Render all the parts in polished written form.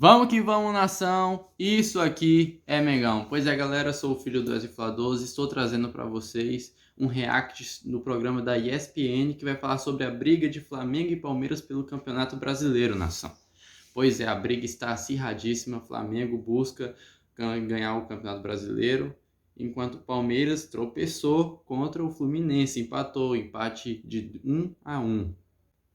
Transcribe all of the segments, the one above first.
Vamos que vamos, nação! Isso aqui é Mengão. Pois é, galera, sou o filho do Wesley Flá12 e estou trazendo para vocês um react no programa da ESPN que vai falar sobre a briga de Flamengo e Palmeiras pelo Campeonato Brasileiro, nação. Pois é, a briga está acirradíssima. Flamengo busca ganhar o Campeonato Brasileiro, enquanto o Palmeiras tropeçou contra o Fluminense, empatou, empate de 1-1.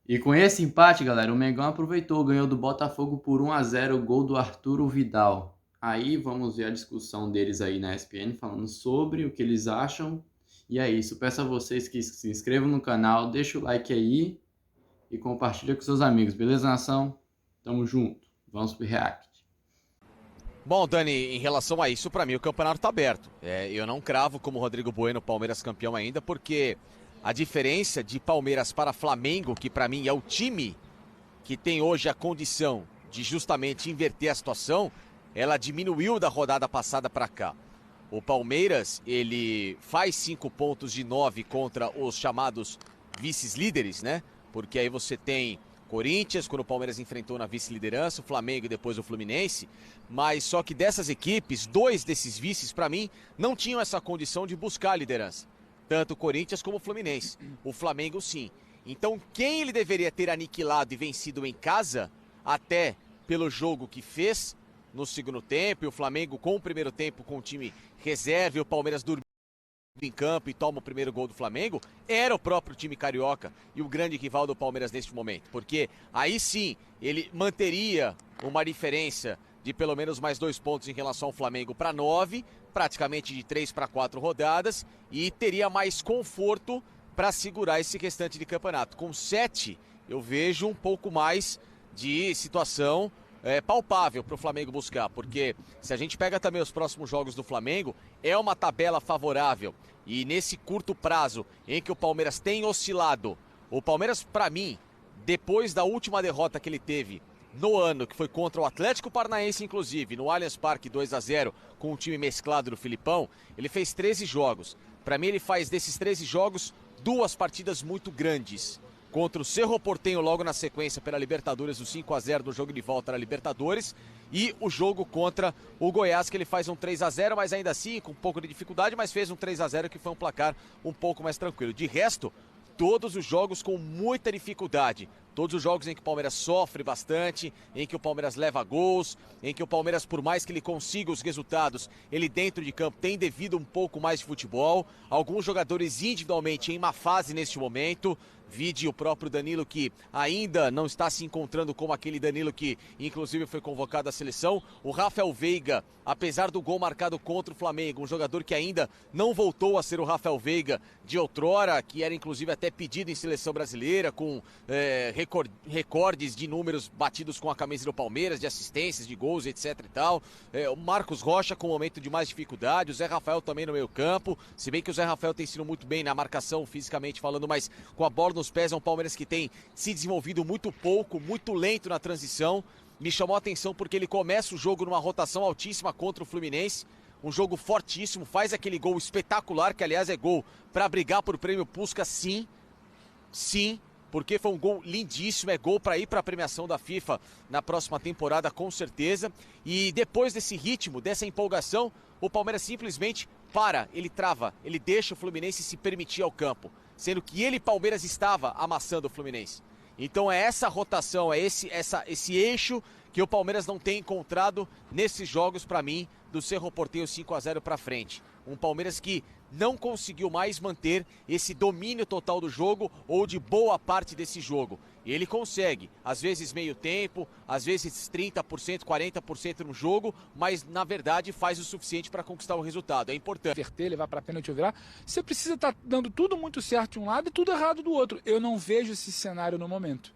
E com esse empate, galera, o Mengão aproveitou, ganhou do Botafogo por 1-0, gol do Arturo Vidal. Aí vamos ver a discussão deles aí na ESPN, falando sobre o que eles acham. E é isso, peço a vocês que se inscrevam no canal, deixa o like aí e compartilha com seus amigos, beleza, nação? Tamo junto, vamos pro react. Bom, Dani, em relação a isso, para mim o campeonato tá aberto. Eu não cravo como Rodrigo Bueno Palmeiras campeão ainda, porque a diferença de Palmeiras para Flamengo, que para mim é o time que tem hoje a condição de justamente inverter a situação, ela diminuiu da rodada passada para cá. O Palmeiras, ele faz 5 pontos de 9 contra os chamados vices-líderes, né? Porque aí você tem Corinthians, quando o Palmeiras enfrentou na vice-liderança, o Flamengo e depois o Fluminense, mas só que dessas equipes, 2 desses vices, para mim, não tinham essa condição de buscar a liderança. Tanto o Corinthians como o Fluminense. O Flamengo, sim. Então, quem ele deveria ter aniquilado e vencido em casa, até pelo jogo que fez no segundo tempo, e o Flamengo com o primeiro tempo com o time reserva e o Palmeiras dormindo em campo e toma o primeiro gol do Flamengo, era o próprio time carioca e o grande rival do Palmeiras neste momento, porque aí sim ele manteria uma diferença de pelo menos mais 2 pontos em relação ao Flamengo para 9, praticamente de 3 para 4 rodadas, e teria mais conforto para segurar esse restante de campeonato. Com 7, eu vejo um pouco mais de situação palpável para o Flamengo buscar, porque se a gente pega também os próximos jogos do Flamengo, é uma tabela favorável, e nesse curto prazo em que o Palmeiras tem oscilado, o Palmeiras, para mim, depois da última derrota que ele teve no ano, que foi contra o Atlético Paranaense, inclusive, no Allianz Parque 2-0, com o time mesclado do Filipão, ele fez 13 jogos. Para mim, ele faz desses 13 jogos 2 partidas muito grandes. Contra o Cerro Porteño logo na sequência pela Libertadores, o 5-0 no jogo de volta na Libertadores, e o jogo contra o Goiás, que ele faz um 3-0, mas ainda assim com um pouco de dificuldade, mas fez um 3-0 que foi um placar um pouco mais tranquilo. De resto, todos os jogos com muita dificuldade. Todos os jogos em que o Palmeiras sofre bastante, em que o Palmeiras leva gols, em que o Palmeiras, por mais que ele consiga os resultados, ele dentro de campo tem devido um pouco mais de futebol. Alguns jogadores individualmente em má fase neste momento. Vide o próprio Danilo, que ainda não está se encontrando como aquele Danilo que inclusive foi convocado à seleção. O Rafael Veiga, apesar do gol marcado contra o Flamengo, um jogador que ainda não voltou a ser o Rafael Veiga de outrora, que era inclusive até pedido em seleção brasileira, com recordes de números batidos com a camisa do Palmeiras, de assistências, de gols, etc e tal. O Marcos Rocha com um momento de mais dificuldade, o Zé Rafael também no meio campo, se bem que o Zé Rafael tem sido muito bem na marcação fisicamente falando, mas com a bola nos pés é um Palmeiras que tem se desenvolvido muito pouco, muito lento na transição. Me chamou a atenção porque ele começa o jogo numa rotação altíssima contra o Fluminense, um jogo fortíssimo, faz aquele gol espetacular, que aliás é gol para brigar por prêmio Puskás, sim, porque foi um gol lindíssimo, é gol para ir para a premiação da FIFA na próxima temporada, com certeza. E depois desse ritmo, dessa empolgação, o Palmeiras simplesmente para, ele trava, ele deixa o Fluminense se permitir ao campo, sendo que ele, Palmeiras, estava amassando o Fluminense. Então é essa rotação, é esse eixo que o Palmeiras não tem encontrado nesses jogos, para mim, do Cerro Porteño 5-0 para frente. Um Palmeiras que não conseguiu mais manter esse domínio total do jogo ou de boa parte desse jogo. E ele consegue, às vezes meio tempo, às vezes 30%, 40% no jogo, mas na verdade faz o suficiente para conquistar o resultado. É importante. Verter, levar para pênalti ou virar, você precisa estar dando tudo muito certo de um lado e tudo errado do outro. Eu não vejo esse cenário no momento.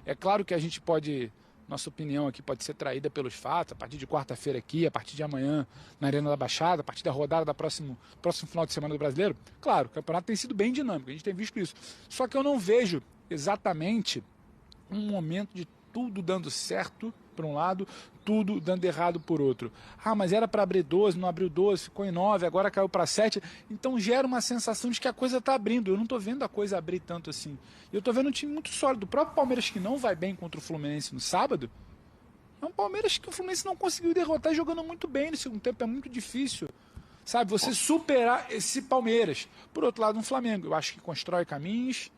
É claro que a gente pode, nossa opinião aqui pode ser traída pelos fatos, a partir de quarta-feira aqui, a partir de amanhã na Arena da Baixada, a partir da rodada da próximo final de semana do Brasileiro. Claro, o campeonato tem sido bem dinâmico, a gente tem visto isso. Só que eu não vejo exatamente um momento de tudo dando certo por um lado, tudo dando errado por outro. Ah, mas era para abrir 12, não abriu 12, ficou em 9, agora caiu para 7. Então gera uma sensação de que a coisa está abrindo. Eu não estou vendo a coisa abrir tanto assim. Eu estou vendo um time muito sólido. O próprio Palmeiras, que não vai bem contra o Fluminense no sábado, É um Palmeiras que o Fluminense não conseguiu derrotar jogando muito bem no segundo tempo. É muito difícil, sabe, você superar esse Palmeiras. Por outro lado, um Flamengo, eu acho que constrói caminhos,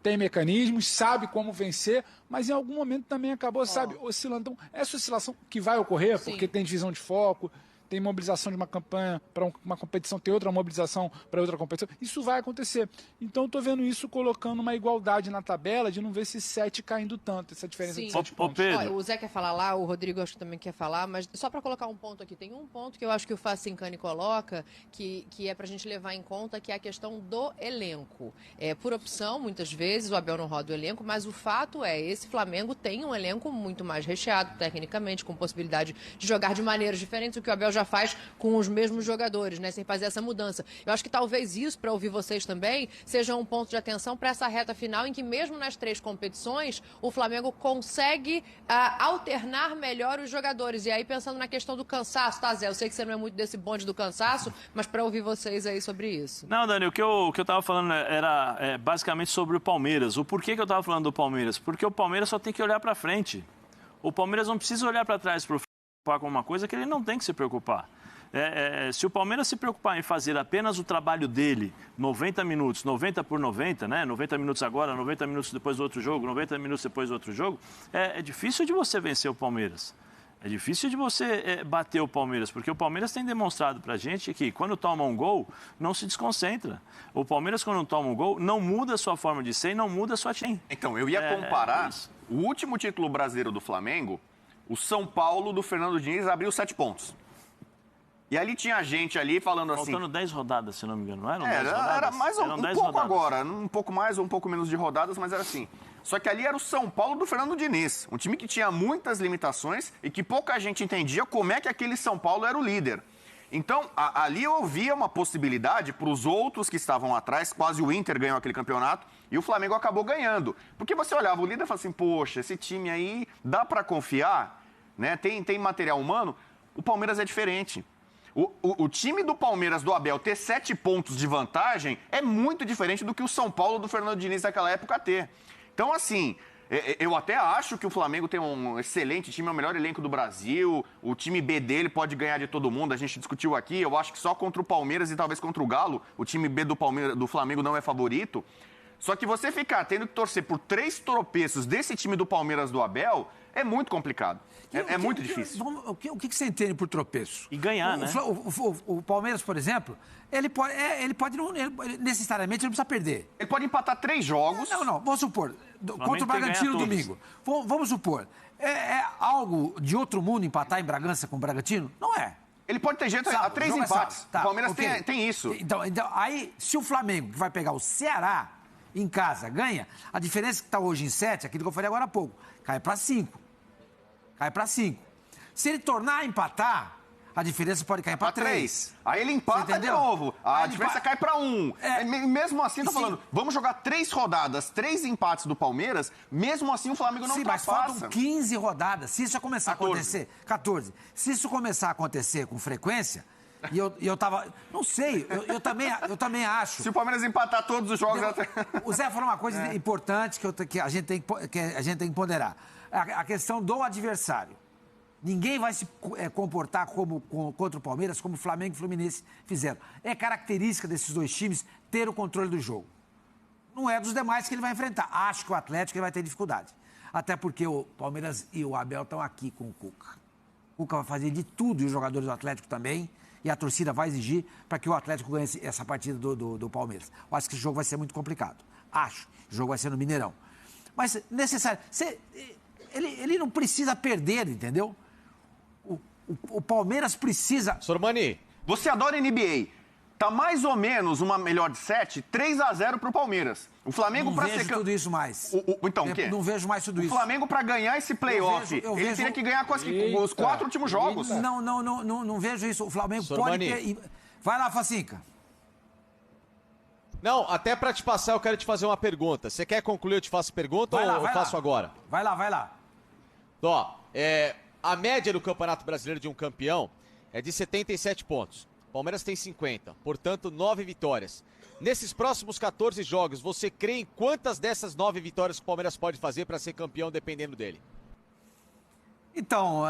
tem mecanismos, sabe como vencer, mas em algum momento também acabou, sabe, oscilando. Então, essa oscilação que vai ocorrer, porque tem divisão de foco, tem mobilização de uma campanha para uma competição, tem outra mobilização para outra competição, isso vai acontecer. Então eu estou vendo isso colocando uma igualdade na tabela de não ver esse 7 caindo tanto, essa diferença de 7 pontos. Olha, o Zé quer falar lá, o Rodrigo acho que também quer falar, mas só para colocar um ponto aqui, tem um ponto que eu acho que o Facincani coloca, que é para a gente levar em conta, que é a questão do elenco. Por opção, muitas vezes, o Abel não roda o elenco, mas o fato esse Flamengo tem um elenco muito mais recheado, tecnicamente, com possibilidade de jogar de maneiras diferentes, o que o Abel já faz com os mesmos jogadores, né, sem fazer essa mudança. Eu acho que talvez isso, para ouvir vocês também, seja um ponto de atenção para essa reta final, em que mesmo nas 3 competições, o Flamengo consegue alternar melhor os jogadores. E aí, pensando na questão do cansaço, tá, Zé? Eu sei que você não é muito desse bonde do cansaço, mas para ouvir vocês aí sobre isso. Não, Dani, o que eu tava falando era basicamente sobre o Palmeiras. O porquê que eu tava falando do Palmeiras? Porque o Palmeiras só tem que olhar para frente. O Palmeiras não precisa olhar para trás para preocupar com uma coisa que ele não tem que se preocupar. Se o Palmeiras se preocupar em fazer apenas o trabalho dele, 90 minutos, 90 por 90, né? 90 minutos agora, 90 minutos depois do outro jogo, 90 minutos depois do outro jogo, é difícil de você vencer o Palmeiras. É difícil de você bater o Palmeiras, porque o Palmeiras tem demonstrado pra gente que quando toma um gol, não se desconcentra. O Palmeiras, quando toma um gol, não muda a sua forma de ser e não muda a sua atitude. Então, eu ia comparar o último título brasileiro do Flamengo, o São Paulo do Fernando Diniz abriu 7 pontos. E ali tinha gente ali falando assim... Faltando 10 rodadas, se não me engano, não eram 10 rodadas? Era mais um pouco agora, um pouco mais ou um pouco menos de rodadas, mas era assim. Só que ali era o São Paulo do Fernando Diniz, um time que tinha muitas limitações e que pouca gente entendia como é que aquele São Paulo era o líder. Então, ali eu via uma possibilidade para os outros que estavam atrás, quase o Inter ganhou aquele campeonato, e o Flamengo acabou ganhando. Porque você olhava o líder e falava assim, poxa, esse time aí dá para confiar, né? Tem material humano. O Palmeiras é diferente. O time do Palmeiras, do Abel, ter 7 pontos de vantagem é muito diferente do que o São Paulo do Fernando Diniz naquela época ter. Então, assim, eu até acho que o Flamengo tem um excelente time, é o melhor elenco do Brasil, o time B dele pode ganhar de todo mundo, a gente discutiu aqui, eu acho que só contra o Palmeiras e talvez contra o Galo, o time B do Flamengo não é favorito. Só que você ficar tendo que torcer por 3 tropeços desse time do Palmeiras do Abel é muito complicado. É muito difícil. O que você entende por tropeço? E ganhar, né? O Palmeiras, por exemplo, ele pode não, necessariamente ele não precisa perder. Ele pode empatar 3 jogos. Não, vamos supor. Contra o Bragantino domingo. Vamos supor. É algo de outro mundo empatar em Bragança com o Bragantino? Não é. Ele pode ter jeito a 3 empates. Tá, o Palmeiras okay. tem isso. Então, aí, se o Flamengo, que vai pegar o Ceará em casa, ganha, a diferença que está hoje em 7, aquilo que eu falei agora há pouco, cai para 5. Cai para 5. Se ele tornar a empatar, a diferença pode cair para 3. Aí ele empata de novo. A diferença cai para 1. Mesmo assim, tô falando, vamos jogar 3 rodadas, 3 empates do Palmeiras, mesmo assim o Flamengo não ultrapassa. Mas faltam 15 rodadas. Se isso começar a acontecer... 14. Se isso começar a acontecer com frequência... E eu tava... Não sei, eu também acho... Se o Palmeiras empatar todos os jogos... O Zé falou uma coisa importante que a gente tem que ponderar. A questão do adversário. Ninguém vai se comportar contra o Palmeiras como o Flamengo e o Fluminense fizeram. É característica desses 2 times ter o controle do jogo. Não é dos demais que ele vai enfrentar. Acho que o Atlético ele vai ter dificuldade. Até porque o Palmeiras e o Abel estão aqui com o Cuca. O Cuca vai fazer de tudo, e os jogadores do Atlético também, e a torcida vai exigir para que o Atlético ganhe essa partida do Palmeiras. Eu acho que esse jogo vai ser muito complicado. Acho. O jogo vai ser no Mineirão. Mas necessário... Ele não precisa perder, entendeu? O Palmeiras precisa... Sormani. Você adora NBA. Tá mais ou menos uma melhor de 7, 3-0 pro Palmeiras. O Flamengo não vejo tudo isso mais. Então, o quê? Não vejo mais tudo isso. O Flamengo, para ganhar esse playoff, ele teria que ganhar com os 4 últimos jogos. Não vejo isso. O Flamengo Sormani. pode ter... Vai lá, Facinca. Não, até para te passar, eu quero te fazer uma pergunta. Você quer concluir, eu te faço pergunta ou eu faço agora? Vai lá. Ó, a média do Campeonato Brasileiro de um campeão é de 77 pontos. O Palmeiras tem 50, portanto 9 vitórias. Nesses próximos 14 jogos, você crê em quantas dessas 9 vitórias que o Palmeiras pode fazer para ser campeão dependendo dele? Então,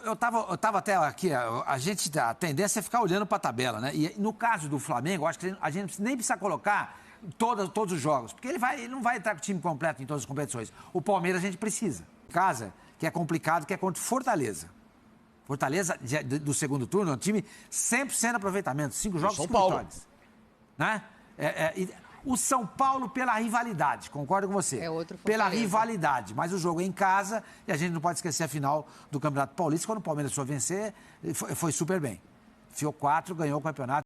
eu tava até aqui, a tendência é ficar olhando para a tabela, né? E no caso do Flamengo, eu acho que a gente nem precisa colocar todos os jogos, porque ele não vai entrar com o time completo em todas as competições. O Palmeiras a gente precisa. Casa, que é complicado, que é contra o Fortaleza. Fortaleza, do segundo turno, é um time 100% de aproveitamento, 5 jogos, 5 vitórias. Né? O São Paulo pela rivalidade, concordo com você. É outro pela Fortaleza. rivalidade, mas o jogo é em casa e a gente não pode esquecer a final do Campeonato Paulista, quando o Palmeiras foi vencer, foi super bem. Enfiou 4, ganhou o campeonato.